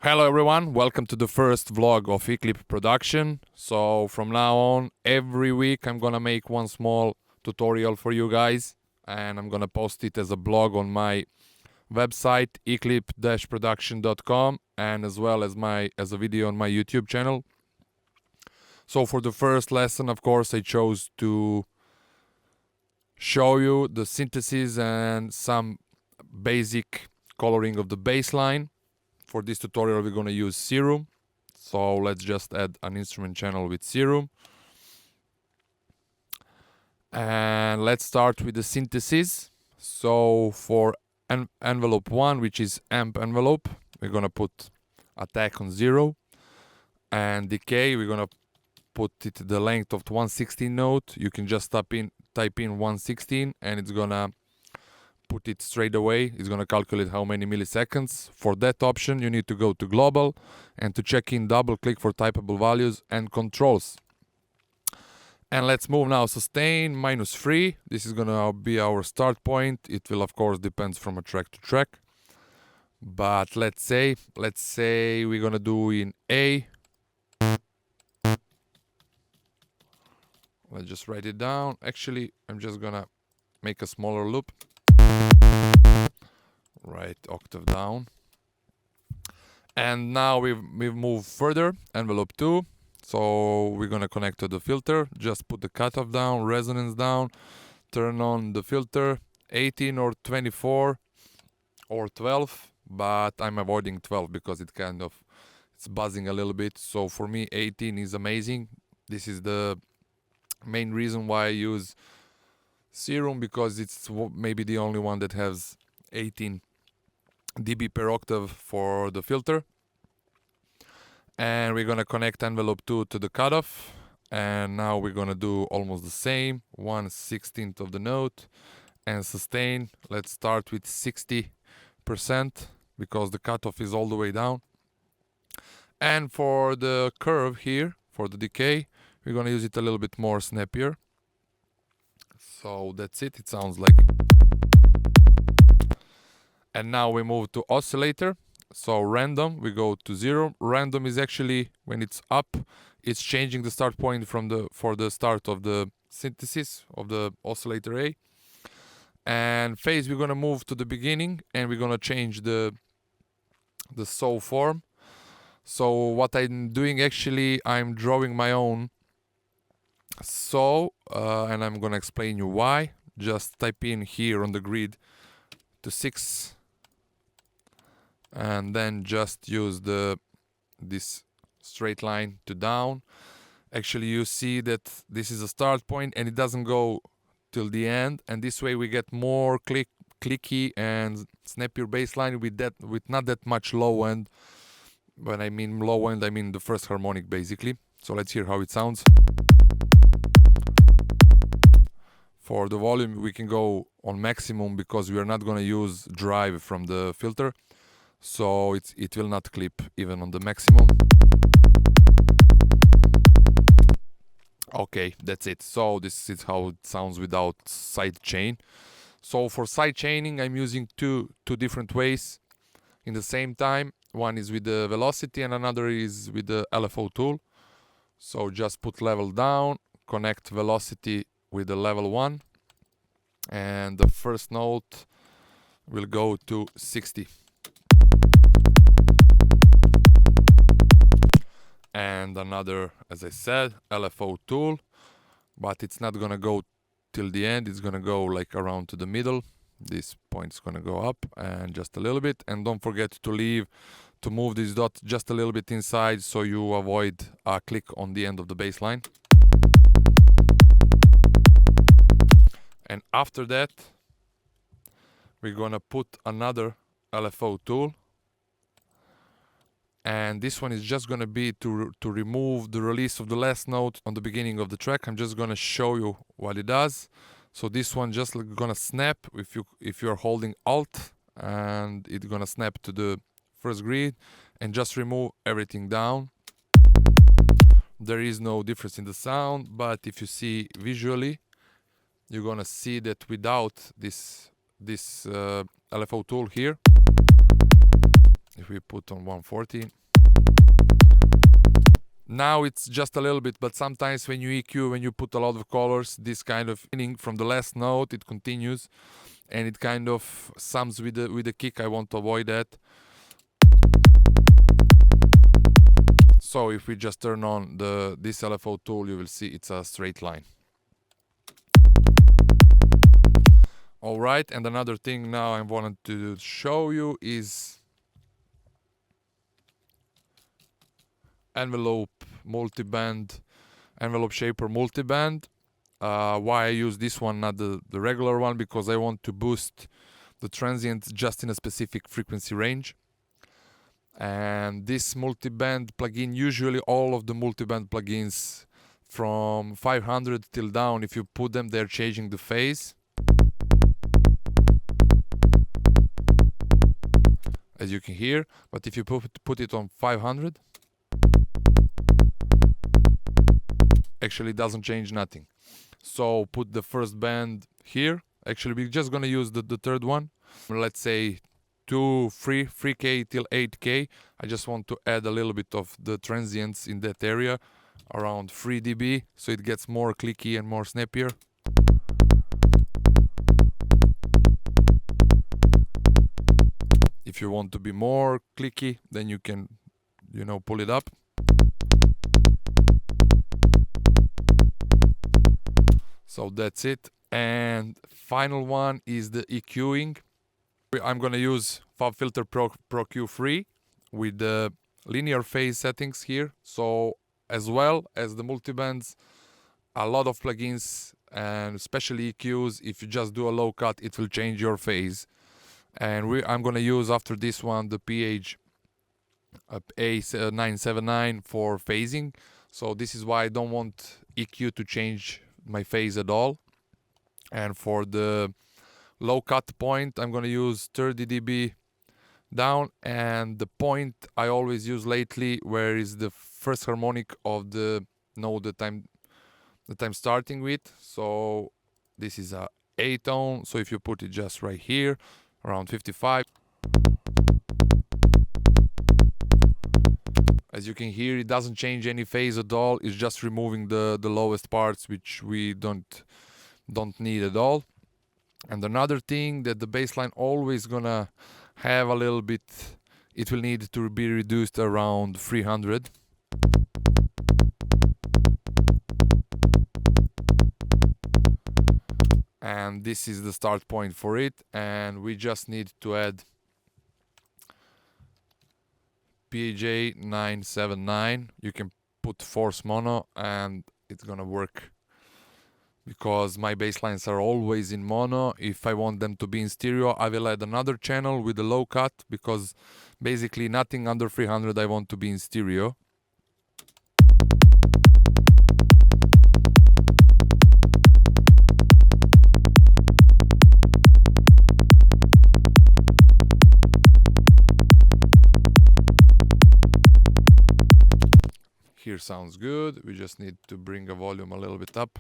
Hello everyone, welcome to the first vlog of EClip production. So from now on, every week I'm gonna make one small tutorial for you guys and I'm gonna post it as a blog on my website eclip-production.com and as well as a video on my YouTube channel. So for the first lesson, of course, I chose to show you the synthesis and some basic coloring of the bass line. For this tutorial we're going to use Serum, so let's just add an instrument channel with Serum. And let's start with the synthesis. So for envelope 1, which is amp envelope, we're going to put attack on 0. And decay, we're going to put it the length of 116 note. You can just type in 116 and it's going to put it straight away. It's going to calculate how many milliseconds. For that option you need to go to global and to check in, double click for typable values and controls. And let's move now. Sustain -3. This is going to be our start point. It will of course depends from a track to track, but let's say we're going to do in A. Let's just write it down. Actually, I'm just going to make a smaller loop. Right octave down. And now we've moved further, envelope 2. So we're gonna connect to the filter. Just put the cutoff down, resonance down, turn on the filter, 18 or 24 or 12, but I'm avoiding 12 because it's buzzing a little bit. So for me 18 is amazing. This is the main reason why I use Serum, because it's maybe the only one that has 18 dB per octave for the filter. And we're gonna connect envelope 2 to the cutoff, and now we're gonna do almost the same, 1/16 of the note. And sustain, let's start with 60% because the cutoff is all the way down. And for the curve here, for the decay, we're gonna use it a little bit more snappier. So that's it sounds like. And now we move to oscillator. So random, we go to 0. Random is actually when it's up, it's changing the start point for the start of the synthesis of the oscillator A. And phase, we're gonna move to the beginning and we're gonna change the saw form. So what I'm doing, actually I'm drawing my own saw, and I'm gonna explain you why. Just type in here on the grid to 6 and then just use this straight line to down. Actually you see that this is a start point and it doesn't go till the end, and this way we get more clicky and snappier bass line with not that much low end. When I mean low end, I mean the first harmonic basically. So let's hear how it sounds. For the volume we can go on maximum because we are not going to use drive from the filter, so it will not clip even on the maximum. Okay, that's it. So this is how it sounds without sidechain. So for sidechaining I'm using two different ways in the same time. One is with the velocity and another is with the LFO tool. So just put level down, connect velocity with the level 1, and the first note will go to 60. And another, as I said, LFO tool, but it's not gonna go till the end, it's gonna go like around to the middle. This point's gonna go up and just a little bit, and don't forget to move this dot just a little bit inside so you avoid a click on the end of the bass line. And after that we're gonna put another LFO tool, and this one is just gonna be to remove the release of the last note on the beginning of the track. I'm just gonna show you what it does. So this one just gonna snap if you're holding Alt, and it's gonna snap to the first grid and just remove everything down. There is no difference in the sound, but if you see visually, you're gonna see that without this LFO tool here, If we put on 140. Now it's just a little bit, but sometimes when you EQ, when you put a lot of colors, this kind of feeling from the last note, it continues and it kind of sums with the kick. I want to avoid that. So if we just turn on this LFO tool, you will see it's a straight line. Alright, and another thing now I wanted to show you is envelope multiband, envelope shaper multiband. Why I use this one, not the regular one, because I want to boost the transient just in a specific frequency range. And this multiband plugin, usually all of the multiband plugins from 500 till down, if you put them, they're changing the phase. As you can hear, but if you put it on 500, actually doesn't change nothing. So put the first band here. Actually we're just gonna use the third one. Let's say 3K till 8K. I just want to add a little bit of the transients in that area, around 3 dB, so it gets more clicky and more snappier. If you want to be more clicky, then you can, pull it up. So that's it. And final one is the EQing. I'm gonna use FabFilter Pro Q3 with the linear phase settings here. So as well as the multibands, a lot of plugins and especially EQs, if you just do a low cut, it will change your phase. And I'm gonna use after this one the PH A979 for phasing. So this is why I don't want EQ to change my phase at all. And for the low cut point, I'm gonna use 30 dB down, and the point I always use lately, where is the first harmonic of the note that I'm starting with. So this is a A tone, so if you put it just right here, around 55. As you can hear, it doesn't change any phase at all. It's just removing the lowest parts, which we don't need at all. And another thing that the bassline always gonna have a little bit, it will need to be reduced around 300. And this is the start point for it, and we just need to add PJ 979. You can put force mono and it's gonna work, because my basslines are always in mono. If I want them to be in stereo, I will add another channel with a low cut, because basically nothing under 300 I want to be in stereo. Here sounds good. We just need to bring the volume a little bit up.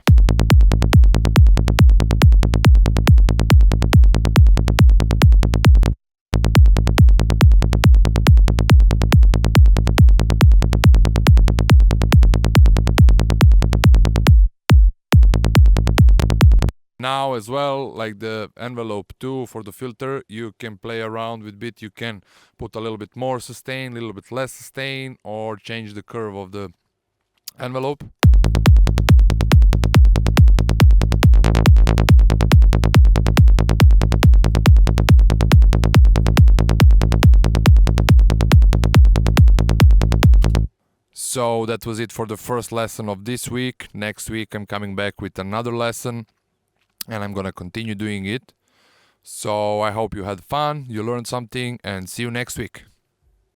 Now as well, like the envelope 2 for the filter, you can play around with bit. You can put a little bit more sustain, a little bit less sustain, or change the curve of the envelope. So that was it for the first lesson of this week. Next week I'm coming back with another lesson, and I'm gonna continue doing it. So I hope you had fun, you learned something, and see you next week.